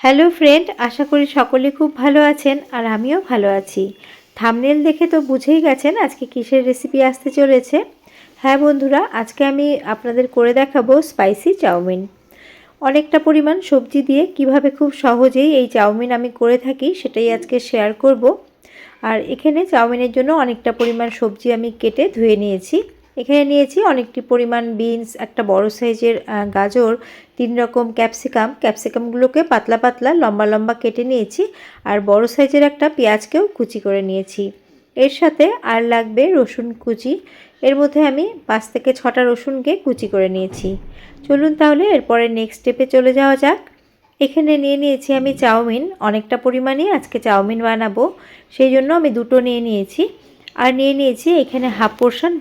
Hello friend, আশা করি সকলে খুব ভালো আছেন আর আমিও ভালো আছি। থাম্বনেল দেখে তো বুঝেই গেছেন আজকে কিসের রেসিপি আসতে চলেছে। হ্যাঁ বন্ধুরা, আজকে আমি আপনাদের করে দেখাবো স্পাইসি চাউমিন। অনেকটা পরিমাণ সবজি দিয়ে কিভাবে খুব সহজেই এই চাউমিন আমি করে থাকি সেটাই আজকে শেয়ার করব। আর এখানে চাউমিনের জন্য অনেকটা পরিমাণ সবজি আমি কেটে ধুয়ে নিয়েছি। এখানে নিয়েছি অনেকটি পরিমাণ বিনস, একটা বড় সাইজের গাজর, 3 রকম ক্যাপসিকামগুলোকে পাতলা পাতলা লম্বা লম্বা কেটে নিয়েছি। আর বড় সাইজের একটা পেঁয়াজকেও কুচি করে নিয়েছি। এর সাথে আর লাগবে রসুন কুচি। এর মধ্যে আমি 5 থেকে 6টা রসুনকে কুচি করে নিয়েছি। চলুন তাহলে এরপরে নেক্সট স্টেপে চলে যাওয়া যাক। এখানে নিয়ে নিয়েছি আমি চাউমিন, অনেকটা পরিমাণে আজকে চাউমিন বানাবো, সেই জন্য আমি দুটো নিয়ে নিয়েছি। আর নিয়ে নিয়েছি এখানে হাফ পোর্শন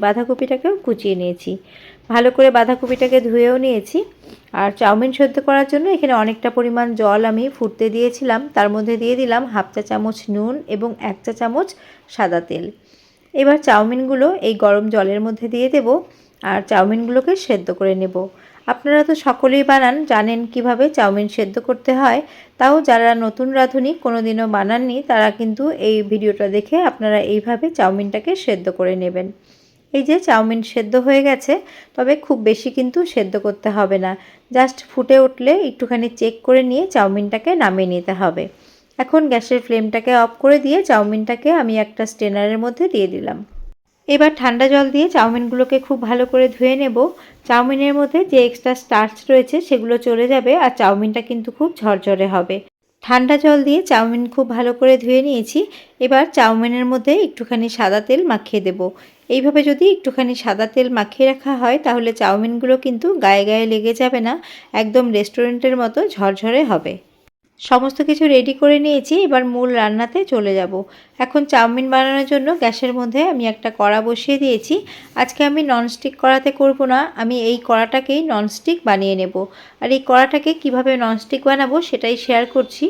বাঁধাকপিটাকেও কুচিয়ে নিয়েছি। ভালো করে বাঁধাকপিটাকে ধুয়েও নিয়েছি। আর চাউমিন সেদ্ধ করার জন্য এখানে অনেকটা পরিমাণ জল আমি ফুটতে দিয়েছিলাম, তার মধ্যে দিয়ে দিলাম হাফ চা চামচ নুন এবং 1 চা চামচ সাদা তেল। এবার চাউমিনগুলো এই গরম জলের মধ্যে দিয়ে দেব আর চাউমিনগুলোকে সেদ্ধ করে নেব। আপনারা তো সকলেই বানান, জানেন কিভাবে চাউমিন সেদ্ধ করতে হয়। তাও যারা নতুন রাঁধুনি, কোনোদিনও বানাননি, তারা কিন্তু এই ভিডিওটা দেখে আপনারা এইভাবে চাউমিনটাকে সেদ্ধ করে নেবেন। এই যে চাউমিন সেদ্ধ হয়ে গেছে, তবে খুব বেশি কিন্তু সেদ্ধ করতে হবে না। জাস্ট ফুটে উঠলে একটুখানি চেক করে নিয়ে চাউমিনটাকে নামিয়ে নিতে হবে। এখন গ্যাসের ফ্লেমটাকে অফ করে দিয়ে চাউমিনটাকে আমি একটা স্ট্রেনারের মধ্যে দিয়ে দিলাম। এবার ঠান্ডা জল দিয়ে চাউমিনগুলোকে খুব ভালো করে ধুয়ে নেব। চাউমিনের মধ্যে যে এক্সট্রা স্টার্চ রয়েছে সেগুলো চলে যাবে আর চাউমিনটা কিন্তু খুব ঝরঝরে হবে। ঠান্ডা জল দিয়ে চাউমিন খুব ভালো করে ধুয়ে নিয়েছি। এবার চাউমিনের মধ্যে একটুখানি সাদা তেল মাখিয়ে দেব। এইভাবে যদি একটুখানি সাদা তেল মাখিয়ে রাখা হয় তাহলে চাউমিনগুলো কিন্তু গায়ে গায়ে লেগে যাবে না, একদম রেস্টুরেন্টের মতো ঝরঝরে হবে। সমস্ত কিছু রেডি করে নিয়েছি, এবার মূল রান্নাতে চলে যাব। এখন চাউমিন বানানোর জন্য গ্যাসের মধ্যে আমি একটা কড়া বসিয়ে দিয়েছি। আজকে আমি ননস্টিক কড়াতে করব না, আমি এই কড়াটাকেই ননস্টিক বানিয়ে নেব। আর এই কড়াটাকে কিভাবে ননস্টিক বানাবো সেটাই শেয়ার করছি।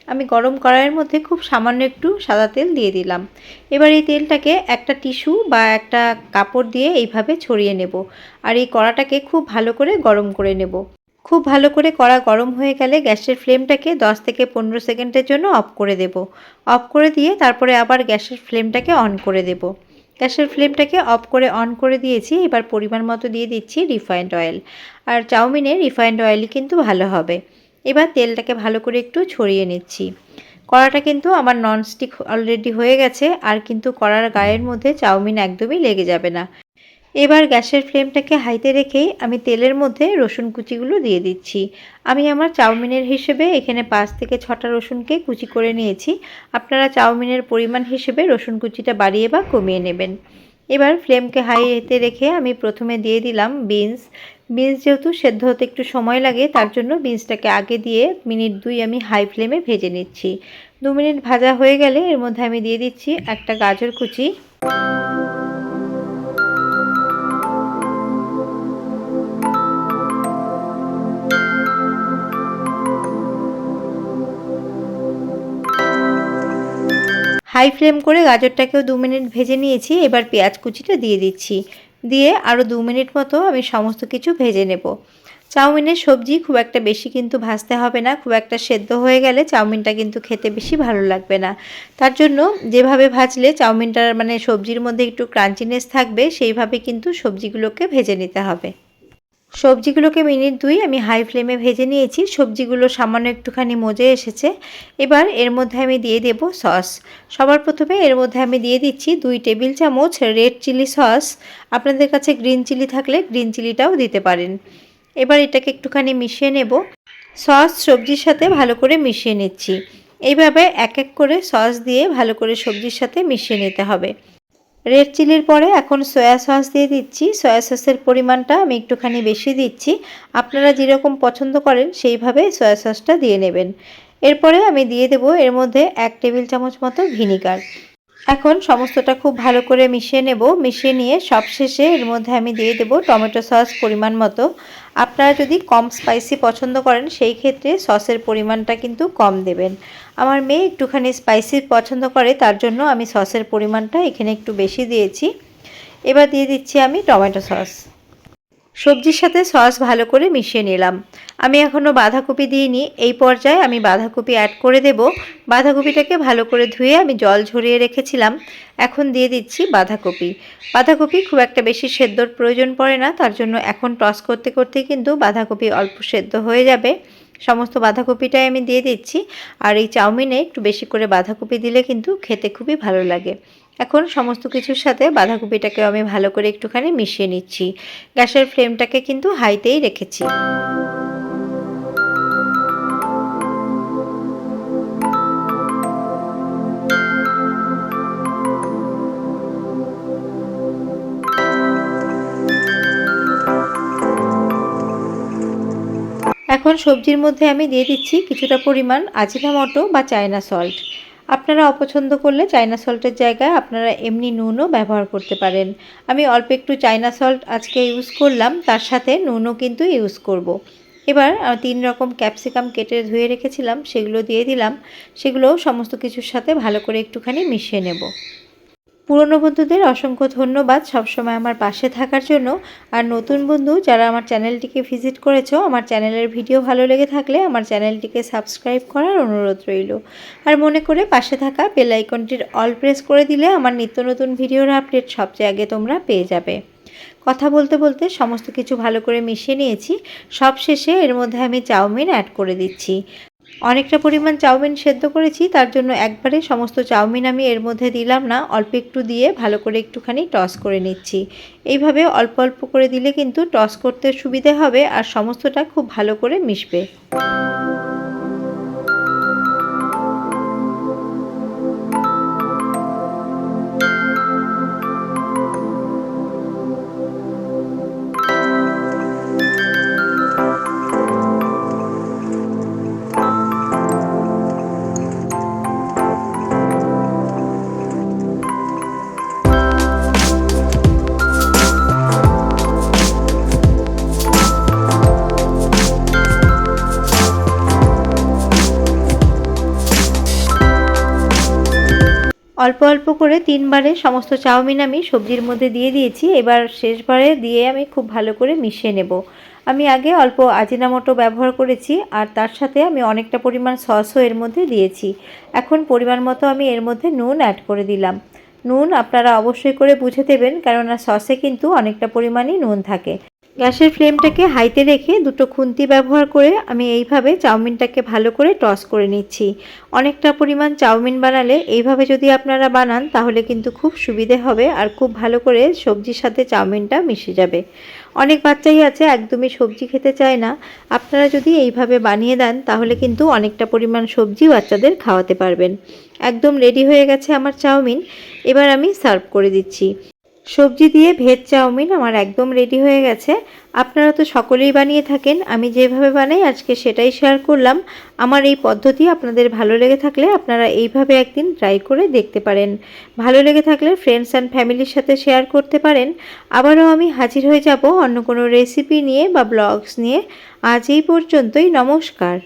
আমি গরম কড়াইয়ের মধ্যে খুব সামান্য একটু সাদা তেল দিয়ে দিলাম। এবার এই তেলটাকে একটা টিস্যু বা একটা কাপড় দিয়ে এইভাবে ছড়িয়ে নেব। আর এই কড়াটাকে খুব ভালো করে গরম করে নেব। খুব ভালো করে কড়া গরম হয়ে গেলে গ্যাসের ফ্লেমটাকে 10 থেকে 15 সেকেন্ডের জন্য অফ করে দেব। অফ করে দিয়ে তারপরে আবার গ্যাসের ফ্লেমটাকে অন করে দেব। গ্যাসের ফ্লেমটাকে অফ করে অন করে দিয়েছি। এবার পরিমাণ মতো দিয়ে দিচ্ছি রিফাইন্ড অয়েল। আর চাউমিনে রিফাইন্ড অয়েলই কিন্তু ভালো হবে। এবার তেলটাকে ভালো করে একটু ছড়িয়ে নিচ্ছি। কড়াটা কিন্তু আমার ননস্টিক অলরেডি হয়ে গেছে, আর কিন্তু কড়ার গায়ের মধ্যে চাউমিন একদমই লেগে যাবে না। এবার গ্যাসের ফ্লেমটাকে হাইতে রেখেই আমি তেলের মধ্যে রসুন কুচিগুলো দিয়ে দিচ্ছি। আমি আমার চাউমিনের হিসেবে এখানে 5 থেকে 6টা রসুনকে কুচি করে নিয়েছি। আপনারা চাউমিনের পরিমাণ হিসেবে রসুন কুচিটা বাড়িয়ে বা কমিয়ে নেবেন। এবার ফ্লেমকে হাইতে রেখে আমি প্রথমে দিয়ে দিলাম বিনস। যেহেতু সেদ্ধ হতে একটু সময় লাগে, তার জন্য বিনসটাকে আগে দিয়ে মিনিট 2 আমি হাই ফ্লেমে ভেজে নিচ্ছি। 2 মিনিট ভাজা হয়ে গেলে এর মধ্যে আমি দিয়ে দিচ্ছি একটা গাজর কুচি। হাই ফ্লেম করে গাজরটাকেও 2 মিনিট ভেজে নিয়েছি। এবার পেঁয়াজ কুচিটা দিয়ে দিচ্ছি। দিয়ে আরও 2 মিনিট মতো আমি সমস্ত কিছু ভেজে নেব। চাউমিনের সবজি খুব একটা বেশি কিন্তু ভাজতে হবে না, খুব একটা সেদ্ধ হয়ে গেলে চাউমিনটা কিন্তু খেতে বেশি ভালো লাগবে না। তার জন্য যেভাবে ভাজলে চাউমিনটার সবজির মধ্যে একটু ক্রাঞ্চিনেস থাকবে, সেইভাবে কিন্তু সবজিগুলোকে ভেজে নিতে হবে। সবজিগুলোকে মিনিট 2 আমি হাই ফ্লেমে ভেজে নিয়েছি। সবজিগুলো সামান্য একটুখানি মজে এসেছে। এবার এর মধ্যে আমি দিয়ে দেব সস। সবার প্রথমে এর মধ্যে আমি দিয়ে দিচ্ছি 2 টেবিল চামচ রেড চিলি সস। আপনাদের কাছে গ্রিন চিলি থাকলে গ্রিন চিলিটাও দিতে পারেন। এবার এটাকে একটুখানি মিশিয়ে নেব। সস সবজির সাথে ভালো করে মিশিয়ে নিচ্ছি। এইভাবে এক এক করে সস দিয়ে ভালো করে সবজির সাথে মিশিয়ে নিতে হবে। রেড চিলির পরে এখন সয়া সস দিয়ে দিচ্ছি। সয়া সসের পরিমাণটা আমি একটুখানি বেশি দিচ্ছি। আপনারা যেরকম পছন্দ করেন সেইভাবে সয়া সসটা দিয়ে নেবেন। এরপরে আমি দিয়ে দেব এর মধ্যে 1 টেবিল চামচ মতো ভিনিগার। এখন সমস্তটা খুব ভালো করে মিশিয়ে নেব। মিশিয়ে নিয়ে সবশেষে এর মধ্যে আমি দিয়ে দেব টমেটো সস পরিমাণ মতো। আপনারা যদি কম স্পাইসি পছন্দ করেন সেই ক্ষেত্রে সসের পরিমাণটা কিন্তু কম দেবেন। আমার মেয়ে একটুখানি স্পাইসি পছন্দ করে, তার জন্য আমি সসের পরিমাণটা এখানে একটু বেশি দিয়েছি। এবার দিয়ে দিচ্ছি আমি টমেটো সস। সবজির সাথে সস ভালো করে মিশিয়ে নিলাম। আমি এখনও বাঁধাকপি দিইনি, এই পর্যায়ে আমি বাঁধাকপি অ্যাড করে দেব। বাঁধাকপিটাকে ভালো করে ধুয়ে আমি জল ঝরিয়ে রেখেছিলাম। এখন দিয়ে দিচ্ছি বাঁধাকপি। বাঁধাকপি খুব একটা বেশি সেদ্ধর প্রয়োজন পড়ে না, তার জন্য এখন টস করতে করতেই কিন্তু বাঁধাকপি অল্প সেদ্ধ হয়ে যাবে। সমস্ত বাঁধাকপিটাই আমি দিয়ে দিচ্ছি। আর এই চাউমিনে একটু বেশি করে বাঁধাকপি দিলে কিন্তু খেতে খুবই ভালো লাগে। এখন সমস্ত কিছুর সাথে বাঁধাকপিটাকে আমি ভালো করে একটুখানি মিশিয়ে নিচ্ছি। গ্যাসের ফ্লেমটাকে কিন্তু হাইতেই রেখেছি। এখন সবজির মধ্যে আমি দিয়ে দিচ্ছি কিছুটা পরিমাণ আজিনামোটো বা চায়না সল্ট। আপনারা অপছন্দ করলে চায়না সল্টের জায়গায় আপনারা এমনি নুনও ব্যবহার করতে পারেন। আমি অল্প একটু চায়না সল্ট আজকে ইউজ করলাম, তার সাথে নুনও কিন্তু ইউজ করব। এবার 3 রকম ক্যাপসিকাম কেটে ধুয়ে রেখেছিলাম, সেগুলো দিয়ে দিলাম। সেগুলোও সমস্ত কিছুর সাথে ভালো করে একটুখানি মিশিয়ে নেব। পুরনো বন্ধুদের অসংখ্য ধন্যবাদ সবসময় আমার পাশে থাকার জন্য। আর নতুন বন্ধু যারা আমার চ্যানেলটিকে ভিজিট করেছো, আমার চ্যানেলের ভিডিও ভালো লেগে থাকলে আমার চ্যানেলটিকে সাবস্ক্রাইব করার অনুরোধ রইল। আর মনে করে পাশে থাকা বেল আইকনটির অল প্রেস করে দিলে আমার নিত্য নতুন ভিডিওর আপডেট সবচেয়ে আগে তোমরা পেয়ে যাবে। কথা বলতে বলতে সমস্ত কিছু ভালো করে মিশিয়ে নিয়েছি। সব শেষে এর মধ্যে আমি চাউমিন অ্যাড করে দিচ্ছি। অনেকটা পরিমাণ চাউমিন সেদ্ধ করেছি, তার জন্য একবারে সমস্ত চাউমিন আমি এর মধ্যে দিলাম না, অল্প একটু দিয়ে ভালো করে একটুখানি টস করে নিচ্ছি। এইভাবে অল্প অল্প করে দিলে কিন্তু টস করতে সুবিধে হবে আর সমস্তটা খুব ভালো করে মিশবে। অল্প অল্প করে 3 বারে সমস্ত চাউমিন আমি সবজির মধ্যে দিয়ে দিয়েছি। এবার শেষবারে দিয়ে আমি খুব ভালো করে মিশিয়ে নেব। আমি আগে অল্প আজিনামোটো ব্যবহার করেছি আর তার সাথে আমি অনেকটা পরিমাণ সসও এর মধ্যে দিয়েছি। এখন পরিমাণ মতো আমি এর মধ্যে নুন অ্যাড করে দিলাম। নুন আপনারা অবশ্যই করে বুঝে দেবেন, কেননা সসে কিন্তু অনেকটা পরিমাণই নুন থাকে। গ্যাসের ফ্লেমটাকে হাইতে রেখে দুটো খুন্তি ব্যবহার করে আমি এইভাবে চাউমিনটাকে ভালো করে টস করে নিচ্ছি। অনেকটা পরিমাণ চাউমিন বানালে এইভাবে যদি আপনারা বানান তাহলে কিন্তু খুব সুবিধে হবে আর খুব ভালো করে সবজির সাথে চাউমিনটা মিশে যাবে। অনেক বাচ্চাই আছে একদমই সবজি খেতে চায় না, আপনারা যদি এইভাবে বানিয়ে দেন তাহলে কিন্তু অনেকটা পরিমাণ সবজি বাচ্চাদের খাওয়াতে পারবেন। একদম রেডি হয়ে গেছে আমার চাউমিন। এবার আমি সার্ভ করে দিচ্ছি। সবজি দিয়ে ভেজ চাউমিন আমার একদম রেডি হয়ে গেছে। আপনারা তো সকলেই বানিয়ে থাকেন, আমি যেভাবে বানাই আজকে সেটাই শেয়ার করলাম। আমার এই পদ্ধতি আপনাদের ভালো লেগে থাকলে আপনারা এইভাবে একদিন ট্রাই করে দেখতে পারেন। ভালো লেগে থাকলে ফ্রেন্ডস অ্যান্ড ফ্যামিলির সাথে শেয়ার করতে পারেন। আবারও আমি হাজির হয়ে যাব অন্য কোনো রেসিপি নিয়ে বা ব্লগস নিয়ে। আজ এই পর্যন্তই, নমস্কার।